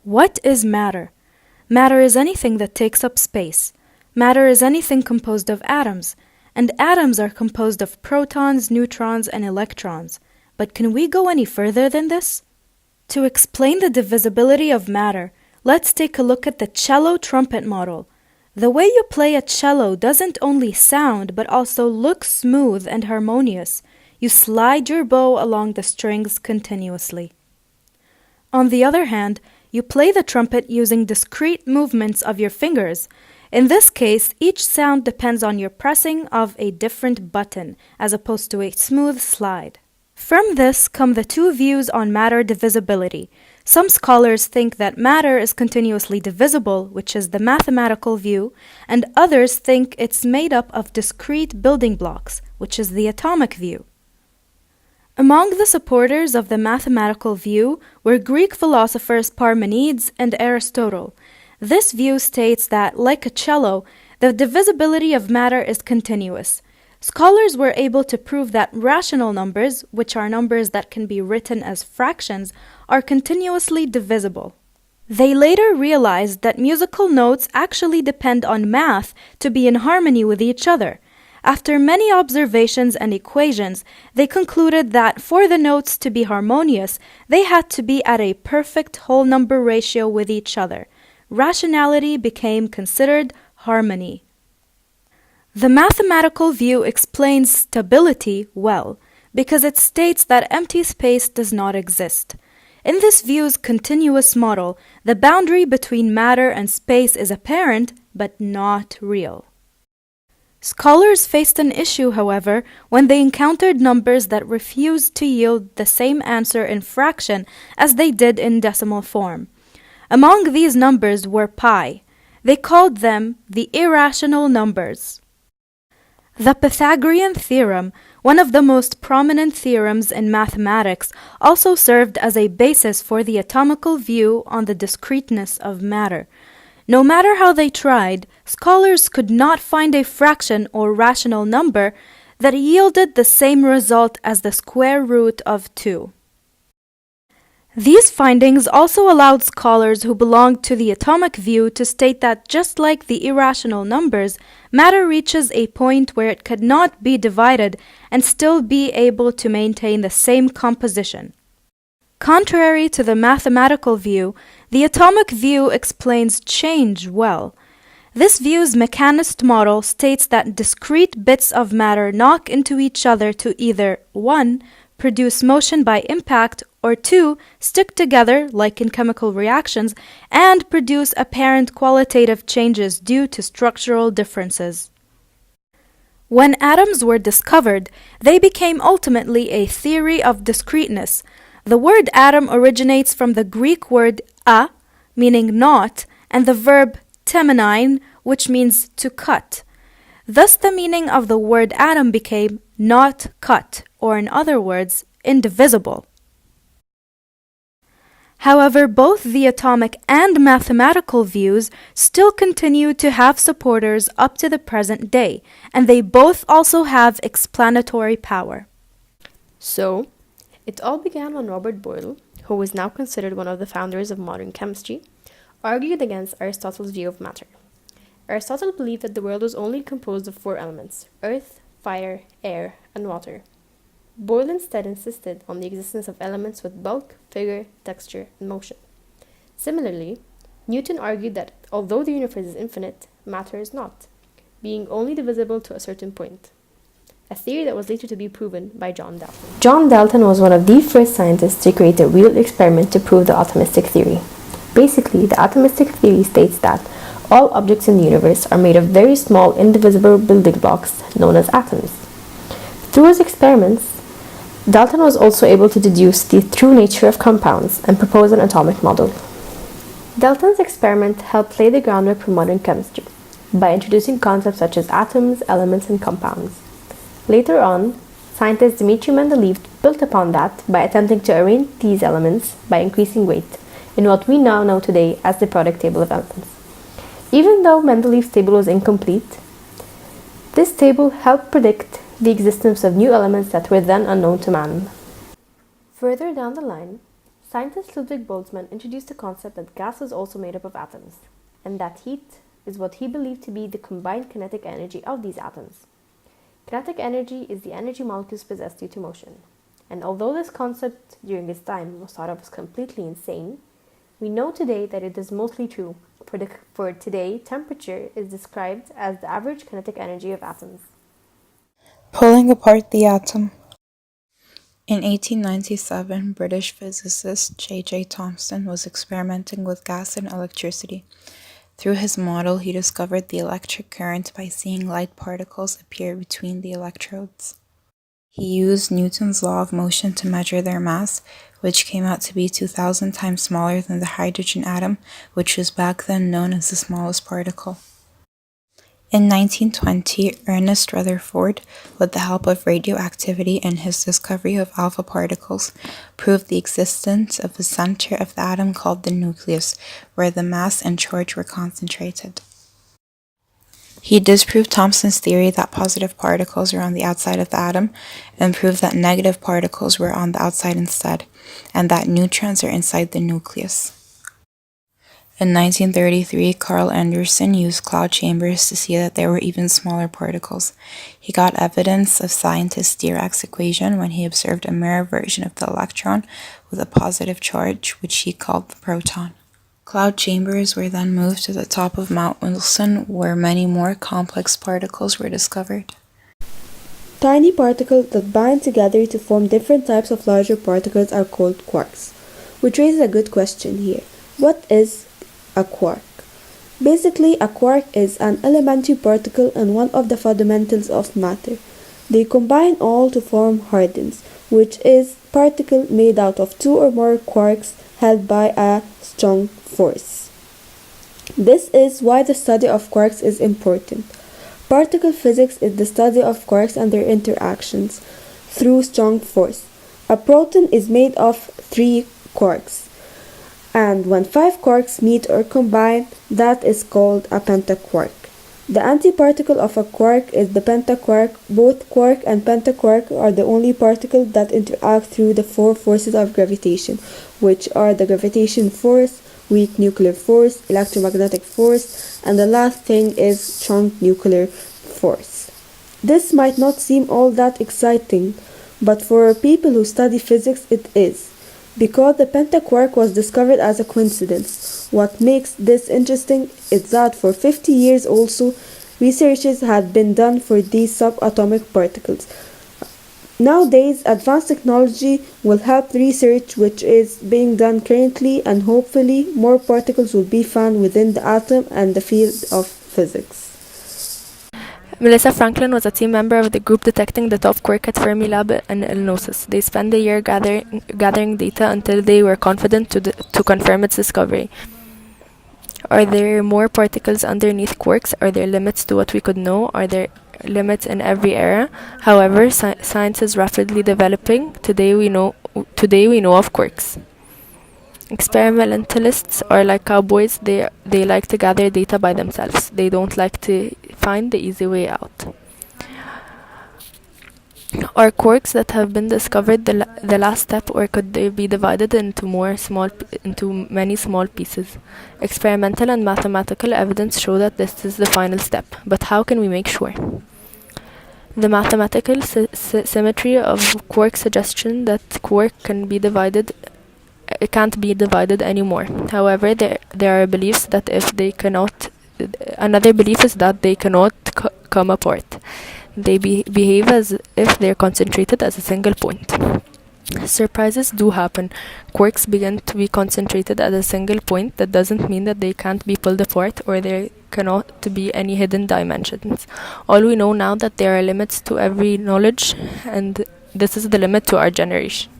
What is matter? Matter is anything that takes up space. Matter is anything composed of atoms, and atoms are composed of protons, neutrons, and electrons. But can we go any further than this? To explain the divisibility of matter, let's take a look at the cello trumpet model. The way you play a cello doesn't only sound, but also look smooth and harmonious. You slide your bow along the strings continuously. On the other hand, you play the trumpet using discrete movements of your fingers. In this case, each sound depends on your pressing of a different button, as opposed to a smooth slide. From this come the two views on matter divisibility. Some scholars think that matter is continuously divisible, which is the mathematical view, and others think it's made up of discrete building blocks, which is the atomic view. Among the supporters of the mathematical view were Greek philosophers Parmenides and Aristotle. This view states that, like a cello, the divisibility of matter is continuous. Scholars were able to prove that rational numbers, which are numbers that can be written as fractions, are continuously divisible. They later realized that musical notes actually depend on math to be in harmony with each other. After many observations and equations, they concluded that for the notes to be harmonious, they had to be at a perfect whole number ratio with each other. Rationality became considered harmony. The mathematical view explains stability well, because it states that empty space does not exist. In this view's continuous model, the boundary between matter and space is apparent, but not real. Scholars faced an issue, however, when they encountered numbers that refused to yield the same answer in fraction as they did in decimal form. Among these numbers were pi. They called them the irrational numbers. The Pythagorean theorem, one of the most prominent theorems in mathematics, also served as a basis for the atomical view on the discreteness of matter. No matter how they tried, scholars could not find a fraction or rational number that yielded the same result as the square root of 2. These findings also allowed scholars who belonged to the atomic view to state that just like the irrational numbers, matter reaches a point where it could not be divided and still be able to maintain the same composition. Contrary to the mathematical view, the atomic view explains change well. This view's mechanist model states that discrete bits of matter knock into each other to either 1. Produce motion by impact, or 2. Stick together, like in chemical reactions, and produce apparent qualitative changes due to structural differences. When atoms were discovered, they became ultimately a theory of discreteness. The word atom originates from the Greek word a, meaning not, and the verb temenein, which means to cut. Thus the meaning of the word atom became not cut, or in other words, indivisible. However, both the atomic and mathematical views still continue to have supporters up to the present day, and they both also have explanatory power. So, it all began when Robert Boyle, who is now considered one of the founders of modern chemistry, argued against Aristotle's view of matter. Aristotle believed that the world was only composed of 4 elements: earth, fire, air, and water. Boyle instead insisted on the existence of elements with bulk, figure, texture, and motion. Similarly, Newton argued that although the universe is infinite, matter is not, being only divisible to a certain point, a theory that was later to be proven by John Dalton. John Dalton was one of the first scientists to create a real experiment to prove the atomistic theory. Basically, the atomistic theory states that all objects in the universe are made of very small, indivisible building blocks known as atoms. Through his experiments, Dalton was also able to deduce the true nature of compounds and propose an atomic model. Dalton's experiment helped lay the groundwork for modern chemistry by introducing concepts such as atoms, elements, and compounds. Later on, scientist Dmitri Mendeleev built upon that by attempting to arrange these elements by increasing weight in what we now know today as the periodic table of elements. Even though Mendeleev's table was incomplete, this table helped predict the existence of new elements that were then unknown to man. Further down the line, Scientist Ludwig Boltzmann introduced the concept that gas is also made up of atoms, and that heat is what he believed to be the combined kinetic energy of these atoms. Kinetic energy is the energy molecules possess due to motion, and although this concept during his time was thought of as completely insane, we know today that it is mostly true. For today, temperature is described as the average kinetic energy of atoms. Pulling apart the atom. In 1897, British physicist J.J. Thomson was experimenting with gas and electricity. Through his model, he discovered the electric current by seeing light particles appear between the electrodes. He used Newton's law of motion to measure their mass, which came out to be 2,000 times smaller than the hydrogen atom, which was back then known as the smallest particle. In 1920, Ernest Rutherford, with the help of radioactivity and his discovery of alpha particles, proved the existence of a center of the atom called the nucleus, where the mass and charge were concentrated. He disproved Thomson's theory that positive particles are on the outside of the atom, and proved that negative particles were on the outside instead, and that neutrons are inside the nucleus. In 1933, Carl Anderson used cloud chambers to see that there were even smaller particles. He got evidence of scientist Dirac's equation when he observed a mirror version of the electron with a positive charge, which he called the proton. Cloud chambers were then moved to the top of Mount Wilson, where many more complex particles were discovered. Tiny particles that bind together to form different types of larger particles are called quarks, which raises a good question here. What is a quark? Basically, a quark is an elementary particle and one of the fundamentals of matter. They combine all to form hadrons, which is a particle made out of two or more quarks held by a strong force. This is why the study of quarks is important. Particle physics is the study of quarks and their interactions through strong force. A proton is made of 3 quarks. And when 5 quarks meet or combine, that is called a pentaquark. The antiparticle of a quark is the pentaquark. Both quark and pentaquark are the only particles that interact through the 4 forces of gravitation, which are the gravitation force, weak nuclear force, electromagnetic force, and the last thing is strong nuclear force. This might not seem all that exciting, but for people who study physics it is, because the pentaquark was discovered as a coincidence. What makes this interesting is that for 50 years also, researches had been done for these subatomic particles. Nowadays, advanced technology will help research which is being done currently, and hopefully more particles will be found within the atom and the field of physics. Melissa Franklin was a team member of the group detecting the top quark at Fermilab in Illinois. They spent a year gathering data until they were confident to confirm its discovery. Are there more particles underneath quarks? Are there limits to what we could know? Are there limits in every era? However, science is rapidly developing. Today we know of quarks. Experimentalists are like cowboys. They like to gather data by themselves. They don't like to find the easy way out. Are quarks that have been discovered the last step, or could they be divided into many small pieces? Experimental and mathematical evidence show that this is the final step, but how can we make sure? The mathematical symmetry of quark suggestion that quark can't be divided anymore. However, there are beliefs that another belief is that they cannot come apart. They behave as if they're concentrated as a single point. Surprises do happen. Quarks begin to be concentrated at a single point. That doesn't mean that they can't be pulled apart or there cannot be any hidden dimensions. All we know now that there are limits to every knowledge, and this is the limit to our generation.